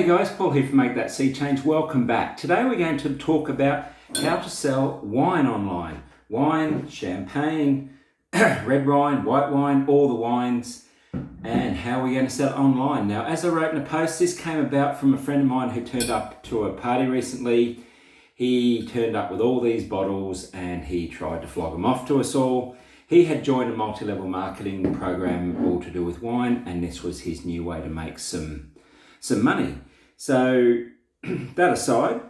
Hey guys, Paul here from Make That Sea Change. Welcome back. Today we're going to talk about how to sell wine online. Wine, champagne, red wine, white wine, all the wines, and how we're going to sell it online. Now, as I wrote in a post, this came about from a friend of mine who turned up to a party recently. He turned up with all these bottles and he tried to flog them off to us all. He had joined a multi-level marketing program all to do with wine, and this was his new way to make some money. So that aside,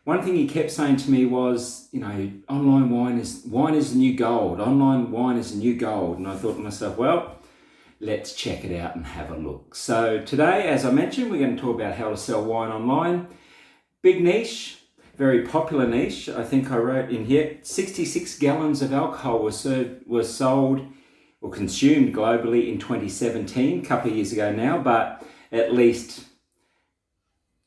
one thing he kept saying to me was, online wine is the new gold. Online wine is the new gold. And I thought to myself, well, let's check it out and have a look. So today, as I mentioned, we're going to talk about how to sell wine online. Big niche, very popular niche. I think I wrote in here, 66 gallons of alcohol was sold or consumed globally in 2017, a couple of years ago now, but at least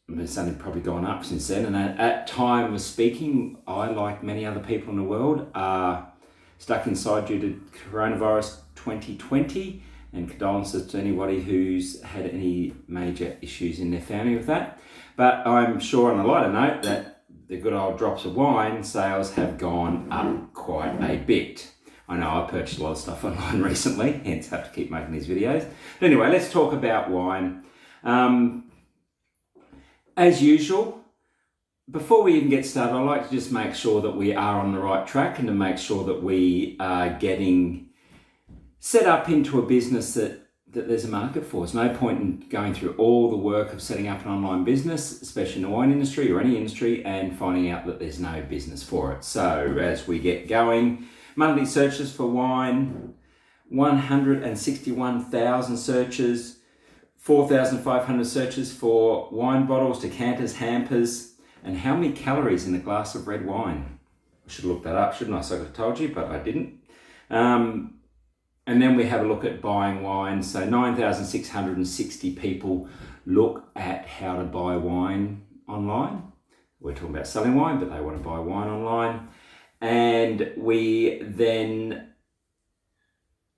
it's only probably gone up since then. And at time of speaking, I, like many other people in the world, are stuck inside due to coronavirus 2020, and condolences to anybody who's had any major issues in their family with that. But I'm sure, on a lighter note, that the good old drops of wine sales have gone up quite a bit. I know I purchased a lot of stuff online recently, hence have to keep making these videos. But anyway, let's talk about wine. As usual, before we even get started, I like to just make sure that we are on the right track and to make sure that we are getting set up into a business that there's a market for. There's no point in going through all the work of setting up an online business, especially in the wine industry or any industry, and finding out that there's no business for it. So as we get going, monthly searches for wine, 161,000 searches, 4,500 searches for wine bottles, decanters, hampers, and how many calories in a glass of red wine. I should look that up, shouldn't I? So I could have told you, but I didn't. And then we have a look at buying wine. So 9,660 people look at how to buy wine online. We're talking about selling wine, but they want to buy wine online. And we then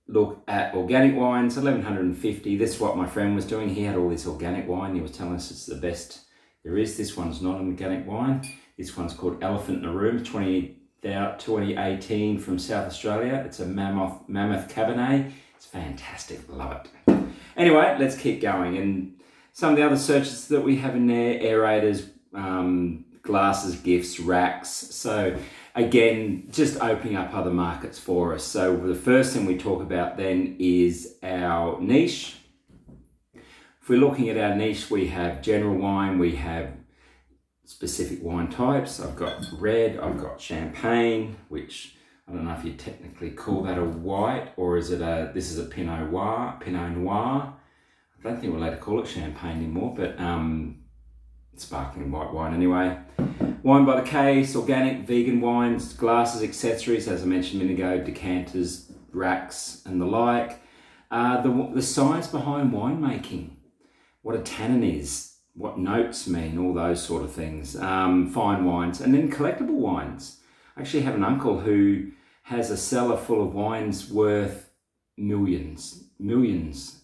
look at organic wines, 1,150. This is what my friend was doing. He had all this organic wine. He was telling us it's the best there is. This one's not an organic wine. This one's called Elephant in the Room, 2018 from South Australia. It's a mammoth Cabernet. It's fantastic, love it. Anyway, let's keep going. And some of the other searches that we have in there, aerators, glasses, gifts, racks. So again, just opening up other markets for us. So the first thing we talk about then is our niche. If we're looking at our niche, we have general wine, we have specific wine types. I've got red, I've got champagne, which I don't know if you technically call that a white, or is it this is a Pinot Noir. I don't think we're allowed to call it champagne anymore, but sparkling white wine anyway. Wine by the case, organic, vegan wines, glasses, accessories, as I mentioned a minute ago, decanters, racks, and the like. The science behind winemaking, what a tannin is, what notes mean, all those sort of things. Fine wines, and then collectible wines. I actually have an uncle who has a cellar full of wines worth millions.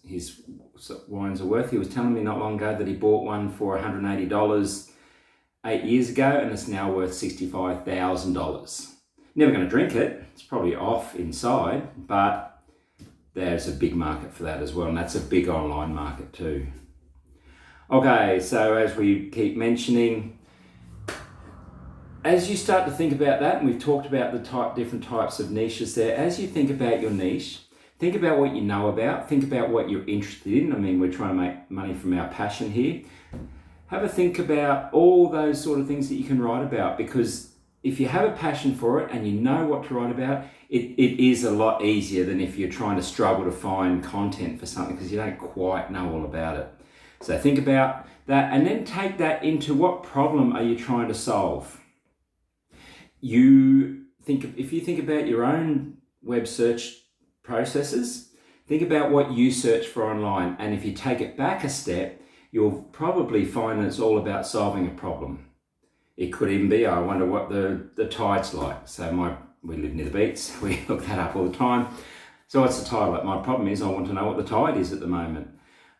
His wines are worth. He was telling me not long ago that he bought one for $180 8 years ago, and it's now worth $65,000. Never going to drink it. It's probably off inside, but there's a big market for that as well, and that's a big online market too. Okay, so as we keep mentioning, as you start to think about that, and we've talked about the different types of niches there, as you think about your niche, think about what you know about, think about what you're interested in. I mean, we're trying to make money from our passion here. Have a think about all those sort of things that you can write about, because if you have a passion for it and you know what to write about, it is a lot easier than if you're trying to struggle to find content for something because you don't quite know all about it. So think about that, and then take that into what problem are you trying to solve. If you think about your own web search processes, think about what you search for online, and if you take it back a step, you'll probably find that it's all about solving a problem. It could even be, I wonder what the tide's like. So we live near the beach, we look that up all the time. So what's the tide like? My problem is I want to know what the tide is at the moment.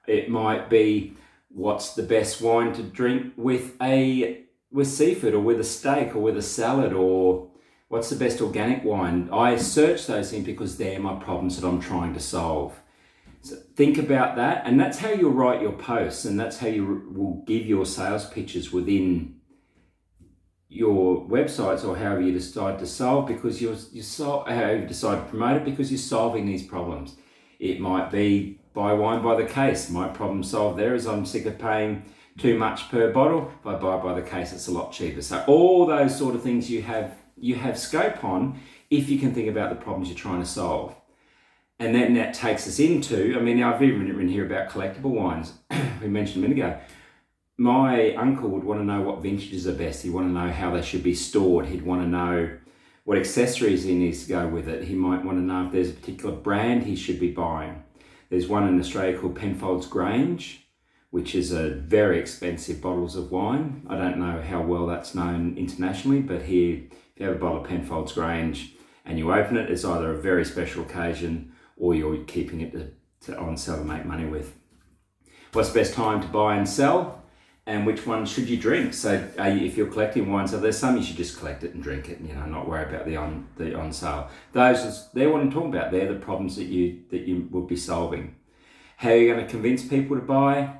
It might be, what's the best wine to drink with seafood or with a steak or with a salad, or what's the best organic wine? I search those things because they're my problems that I'm trying to solve. So think about that, and that's how you'll write your posts, and that's how you will give your sales pitches within your websites, or however you decide to solve, because how you decide to promote it, because you're solving these problems. It might be buy wine by the case. My problem solved there is I'm sick of paying too much per bottle. If I buy by the case, it's a lot cheaper. So all those sort of things you have scope on if you can think about the problems you're trying to solve. And then that takes us into, I've even written here about collectible wines. We mentioned a minute ago. My uncle would want to know what vintages are best. He'd want to know how they should be stored. He'd want to know what accessories he needs to go with it. He might want to know if there's a particular brand he should be buying. There's one in Australia called Penfolds Grange, which is a very expensive bottles of wine. I don't know how well that's known internationally, but here, if you have a bottle of Penfolds Grange and you open it, it's either a very special occasion or you're keeping it to on sale to make money with. What's the best time to buy and sell? And which one should you drink? So if you're collecting wine, so there's some you should just collect it and drink it, not worry about the on sale. They're what I'm talking about. They're the problems that you will be solving. How are you going to convince people to buy?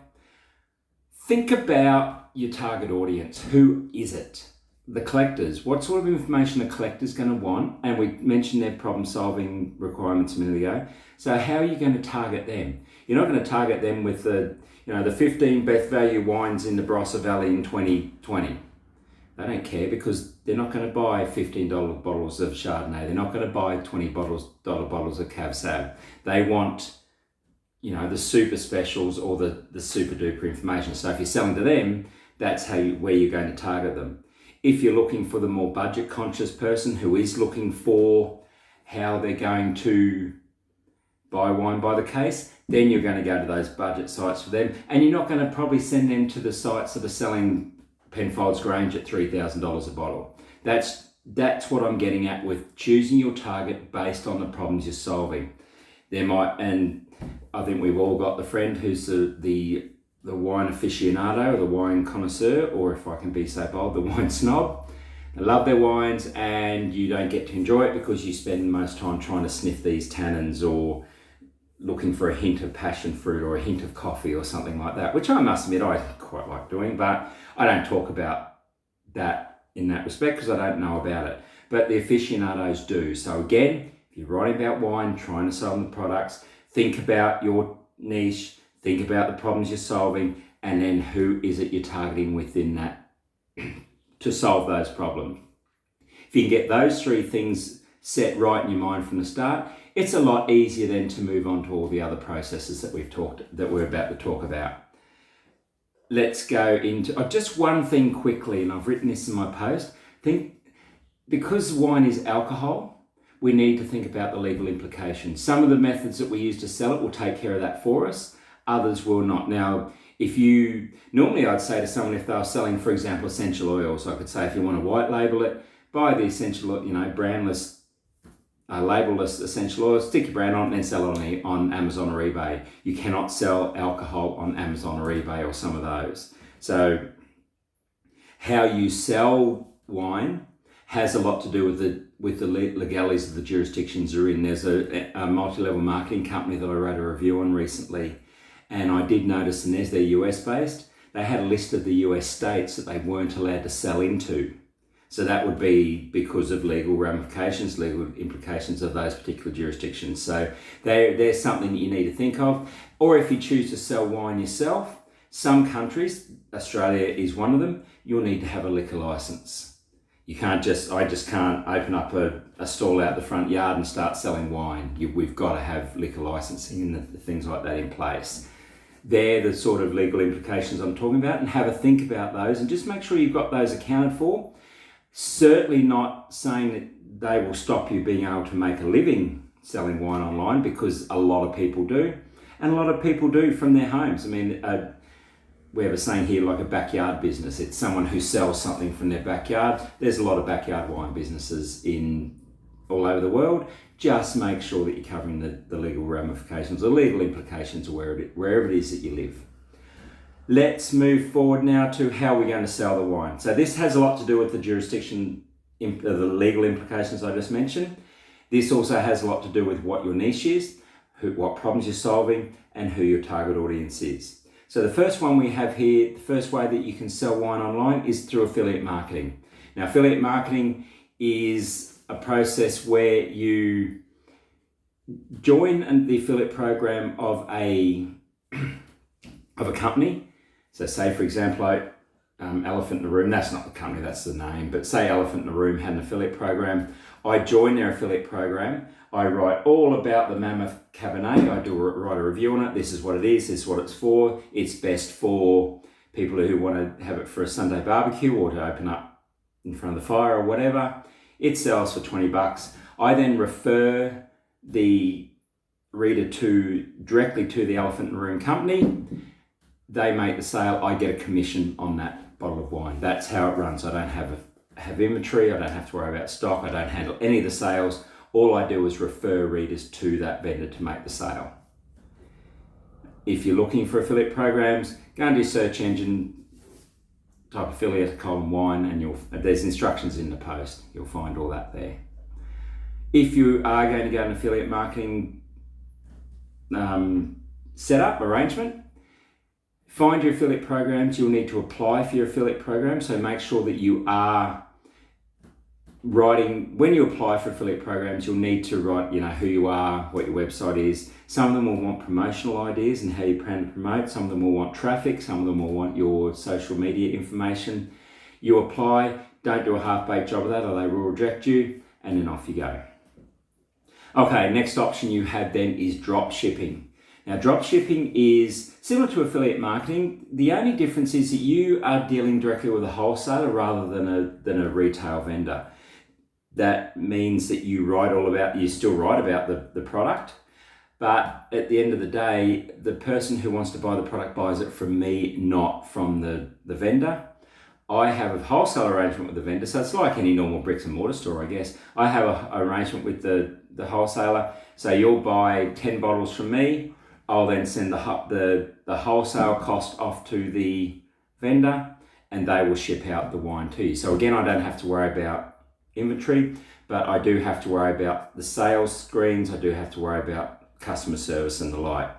Think about your target audience. Who is it? The collectors. What sort of information a collector's going to want? And we mentioned their problem-solving requirements a minute ago. So how are you going to target them? You're not going to target them with the 15 best value wines in the Barossa Valley in 2020. They don't care, because they're not going to buy $15 bottles of Chardonnay. They're not going to buy $20 bottles of Cab Sav. They want, the super specials or the super duper information. So if you're selling to them, that's where you're going to target them. If you're looking for the more budget conscious person who is looking for how they're going to buy wine by the case, then you're going to go to those budget sites for them. And you're not going to probably send them to the sites that are selling Penfolds Grange at $3,000 a bottle. That's what I'm getting at with choosing your target based on the problems you're solving. And I think we've all got the friend who's the wine aficionado, or the wine connoisseur, or if I can be so bold, the wine snob. They love their wines, and you don't get to enjoy it because you spend most time trying to sniff these tannins or looking for a hint of passion fruit or a hint of coffee or something like that, which I must admit I quite like doing, but I don't talk about that in that respect because I don't know about it. But the aficionados do. So again, if you're writing about wine, trying to sell the products, think about your niche, think about the problems you're solving, and then who is it you're targeting within that to solve those problems. If you can get those three things set right in your mind from the start, it's a lot easier then to move on to all the other processes that we're about to talk about. Let's go into just one thing quickly, and I've written this in my post. Because wine is alcohol, we need to think about the legal implications. Some of the methods that we use to sell it will take care of that for us. Others will not. Now, normally I'd say to someone, if they were selling, for example, essential oils, I could say, if you want to white label it, buy the essential, brandless, labelless essential oils, stick your brand on it, and then sell it on Amazon or eBay. You cannot sell alcohol on Amazon or eBay or some of those. So how you sell wine has a lot to do with the legalities of the jurisdictions you're in. There's a multi-level marketing company that I wrote a review on recently, and I did notice, and they're US based, they had a list of the US states that they weren't allowed to sell into. So that would be because of legal ramifications, legal implications of those particular jurisdictions. So there's something that you need to think of. Or if you choose to sell wine yourself, some countries, Australia is one of them, you'll need to have a liquor license. I just can't open up a stall out the front yard and start selling wine. We've got to have liquor licensing and the things like that in place. They're the sort of legal implications I'm talking about, and have a think about those and just make sure you've got those accounted for. Certainly not saying that they will stop you being able to make a living selling wine online, because a lot of people do, and a lot of people do from their homes. We have a saying here, like a backyard business. It's someone who sells something from their backyard. There's a lot of backyard wine businesses all over the world. Just make sure that you're covering the legal ramifications, the legal implications of wherever it is that you live. Let's move forward now to how we're going to sell the wine. So this has a lot to do with the jurisdiction, the legal implications I just mentioned. This also has a lot to do with what your niche is, what problems you're solving, and who your target audience is. So the first one we have here, the first way that you can sell wine online is through affiliate marketing. Now, affiliate marketing is a process where you join the affiliate program of a company. So say, for example, Elephant in the Room, that's not the company, that's the name, but say Elephant in the Room had an affiliate program. I join their affiliate program. I write all about the Mammoth Cabernet. I write a review on it. This is what it is. This is what it's for. It's best for people who want to have it for a Sunday barbecue or to open up in front of the fire or whatever. It sells for $20. I then refer the reader directly to the Elephant in the Room company. They make the sale. I get a commission on that bottle of wine. That's how it runs. I don't have inventory. I don't have to worry about stock. I don't handle any of the sales. All I do is refer readers to that vendor to make the sale. If you're looking for affiliate programs, go and do search engine, type affiliate wine, and there's instructions in the post. You'll find all that there. If you are going to go an affiliate marketing setup arrangement, find your affiliate programs. You'll need to apply for your affiliate program, so make sure that you are writing, when you apply for affiliate programs, you'll need to write, who you are, what your website is. Some of them will want promotional ideas and how you plan to promote. Some of them will want traffic. Some of them will want your social media information. You apply, don't do a half-baked job of that or they will reject you, and then off you go. Okay, next option you have then is drop shipping. Now, drop shipping is similar to affiliate marketing. The only difference is that you are dealing directly with a wholesaler rather than a retail vendor. That means that you still write about the product, but at the end of the day, the person who wants to buy the product buys it from me, not from the vendor. I have a wholesale arrangement with the vendor, so it's like any normal bricks and mortar store, I guess. I have an arrangement with the wholesaler, so you'll buy 10 bottles from me. I'll then send the wholesale cost off to the vendor, and they will ship out the wine to you. So again, I don't have to worry about inventory, but I do have to worry about the sales screens. I do have to worry about customer service and the like.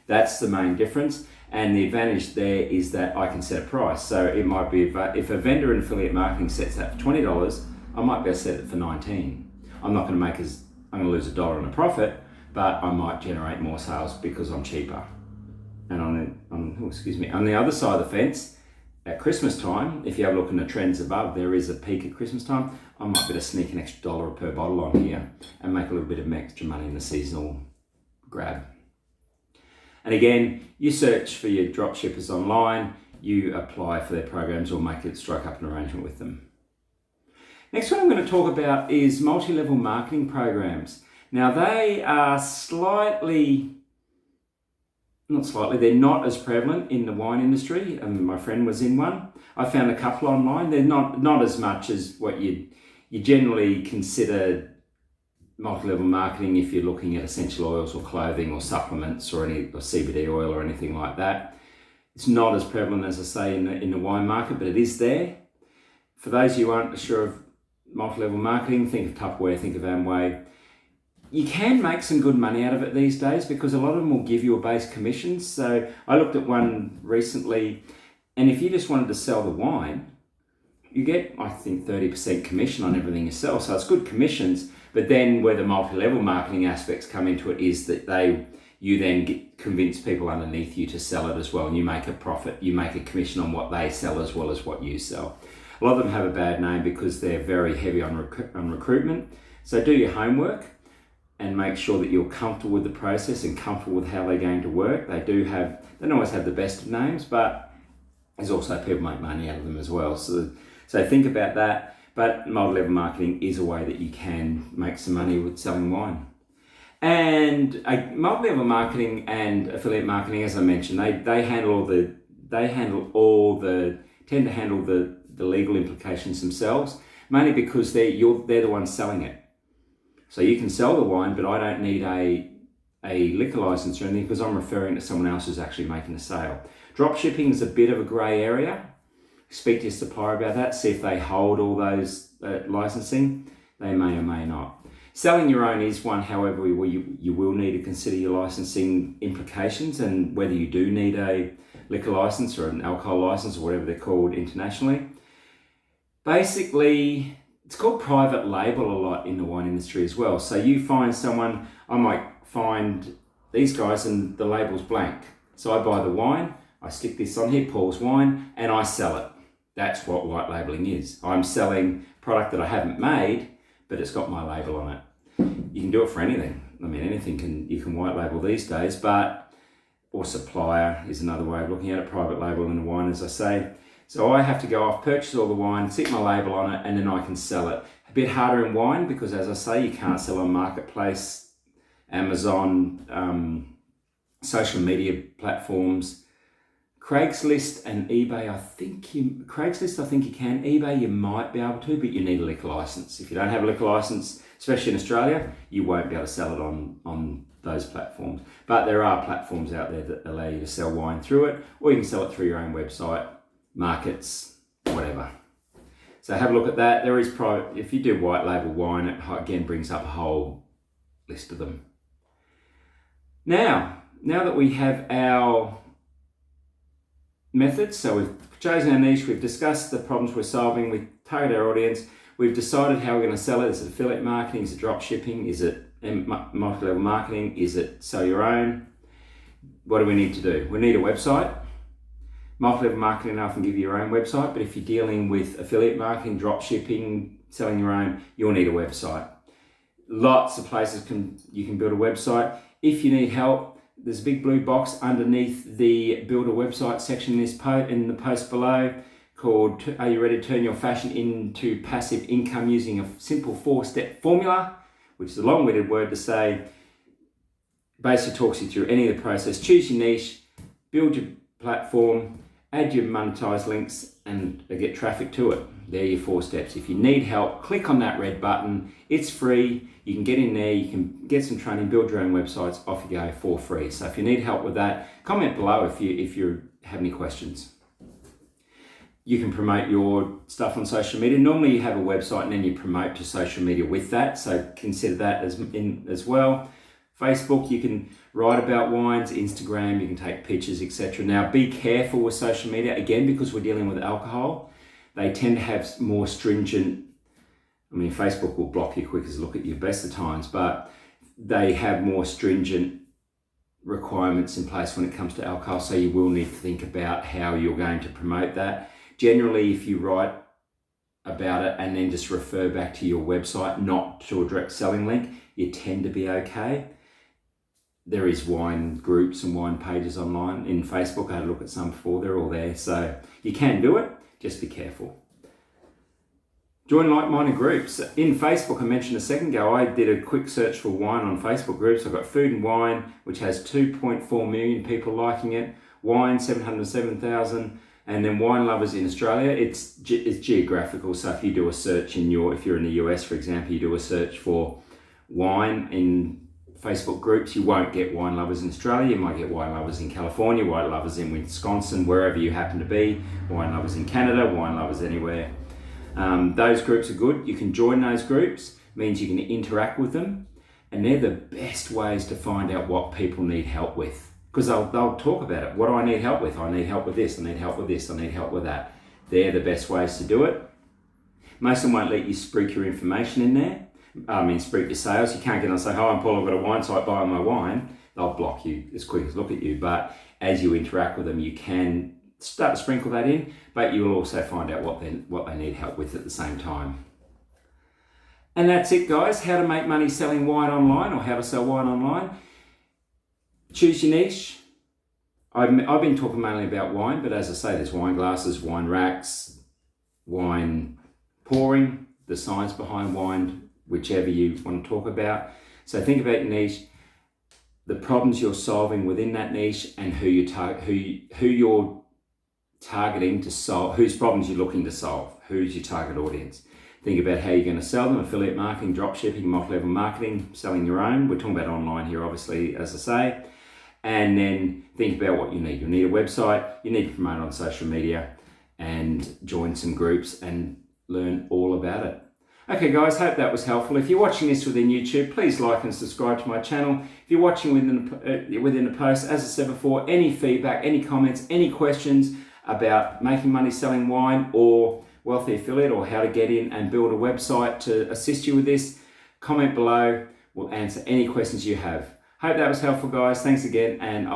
That's the main difference. And the advantage there is that I can set a price. So it might be, if a vendor in affiliate marketing sets that for $20, I might be able to set it for $19. I'm not going to lose $1 on a profit, but I might generate more sales because I'm cheaper. And on the other side of the fence, at Christmas time, if you have a look in the trends above, there is a peak at Christmas time. I might be able to sneak an extra $1 per bottle on here and make a little bit of extra money in the seasonal grab. And again, you search for your drop shippers online, you apply for their programs or strike up an arrangement with them. Next one I'm going to talk about is multi-level marketing programs. Now they are they're not as prevalent in the wine industry. My friend was in one. I found a couple online. They're not as much as what you generally consider multi-level marketing if you're looking at essential oils or clothing or supplements or CBD oil or anything like that. It's not as prevalent as I say in the wine market, but it is there. For those of you who aren't sure of multi-level marketing, think of Tupperware, think of Amway. You can make some good money out of it these days because a lot of them will give you a base commission. So I looked at one recently, and if you just wanted to sell the wine, you get, I think, 30% commission on everything you sell. So it's good commissions, but then where the multi-level marketing aspects come into it is that you then convince people underneath you to sell it as well, and you make a profit. You make a commission on what they sell as well as what you sell. A lot of them have a bad name because they're very heavy on recruitment. So do your homework and make sure that you're comfortable with the process and comfortable with how they're going to work. They don't always have the best of names, but there's also people make money out of them as well. So think about that. But multi-level marketing is a way that you can make some money with selling wine. And multi-level marketing and affiliate marketing, as I mentioned, they tend to handle the legal implications themselves, mainly because they're the ones selling it. So you can sell the wine, but I don't need a liquor license or anything because I'm referring to someone else who's actually making a sale. Dropshipping is a bit of a grey area. Speak to your supplier about that, see if they hold all those licensing. They may or may not. Selling your own is one, however, where you will need to consider your licensing implications and whether you do need a liquor license or an alcohol license or whatever they're called internationally. Basically, it's called private label a lot in the wine industry as well. So you find someone, I might find these guys and the label's blank. So I buy the wine, I stick this on here, Paul's Wine, and I sell it. That's what white labeling is. I'm selling product that I haven't made, but it's got my label on it. You can do it for anything. I mean, anything you can white label these days, or supplier is another way of looking at it, private label in the wine, as I say. So I have to go off, purchase all the wine, stick my label on it, and then I can sell it. A bit harder in wine because, as I say, you can't sell on Marketplace, Amazon, social media platforms. Craigslist and eBay, I think you can. eBay you might be able to, but you need a liquor license. If you don't have a liquor license, especially in Australia, you won't be able to sell it on those platforms. But there are platforms out there that allow you to sell wine through it, or you can sell it through your own website, markets, whatever. So have a look at that. There is private, if you do white label wine, it again brings up a whole list of them. Now that we have our methods, so we've chosen our niche, we've discussed the problems we're solving, we've targeted our audience, we've decided how we're going to sell it. Is it affiliate marketing? Is it drop shipping? Is it multi-level marketing? Is it sell your own? What do we need to do? We need a website. Multi-level marketing, I can give you your own website, but if you're dealing with affiliate marketing, drop shipping, selling your own, you'll need a website. Lots of places you can build a website. If you need help, there's a big blue box underneath the build a website section in the post below called Are You Ready to Turn Your Fashion into Passive Income Using a Simple 4-Step Formula, which is a long-winded word to say. Basically talks you through any of the process. Choose your niche, build your platform, add your monetized links and get traffic to it. They're your 4 steps. If you need help, click on that red button. It's free. You can get in there, you can get some training, build your own websites, off you go for free. So if you need help with that, comment below if you have any questions. You can promote your stuff on social media. Normally you have a website and then you promote to social media with that. So consider that as well. Facebook, you can write about wines. Instagram, you can take pictures, etc. Now be careful with social media, again, because we're dealing with alcohol. They tend to have more stringent, Facebook will block you quick as look at you best of times, but they have more stringent requirements in place when it comes to alcohol, so you will need to think about how you're going to promote that. Generally, if you write about it and then just refer back to your website, not to a direct selling link, you tend to be okay. There is wine groups and wine pages online in Facebook. I had a look at some before, they're all there, so you can do it, just be careful. Join like-minded groups. In Facebook, I mentioned a second ago, I did a quick search for wine on Facebook groups. I've got Food and Wine, which has 2.4 million people liking it. Wine, 707,000. And then Wine Lovers in Australia. It's geographical, so if you do a search if you're in the US, for example, you do a search for wine in Facebook groups, you won't get Wine Lovers in Australia. You might get Wine Lovers in California, Wine Lovers in Wisconsin, wherever you happen to be, Wine Lovers in Canada, Wine Lovers anywhere. Those groups are good. You can join those groups, means you can interact with them, and they're the best ways to find out what people need help with, because they'll talk about it. What do I need help with? I need help with this, I need help with this, I need help with that. They're the best ways to do it. Most of them won't let you spruik your information in there. Spruik your sales. You can't get on and say, hi, I'm Paul, I've got a wine site, buy my wine. They'll block you as quick as look at you. But as you interact with them, you can start to sprinkle that in, but you will also find out what they need help with at the same time. And that's it, guys. How to make money selling wine online, or how to sell wine online. Choose your niche. I've been talking mainly about wine, but as I say, there's wine glasses, wine racks, wine pouring, the science behind wine, whichever you want to talk about. So think about your niche, the problems you're solving within that niche, and who you're targeting to solve, whose problems you're looking to solve, who's your target audience. Think about how you're going to sell them: affiliate marketing, drop shipping, multi-level marketing, selling your own. We're talking about online here, obviously, as I say. and then think about what you need. You'll need a website, you need to promote on social media, and join some groups and learn all about it. Okay guys, hope that was helpful. If you're watching this within YouTube, please like and subscribe to my channel. If you're watching within the post, as I said before, any feedback, any comments, any questions about making money selling wine or wealthy affiliate, or how to get in and build a website to assist you with this, comment below. We'll answer any questions you have. Hope that was helpful guys. Thanks again, and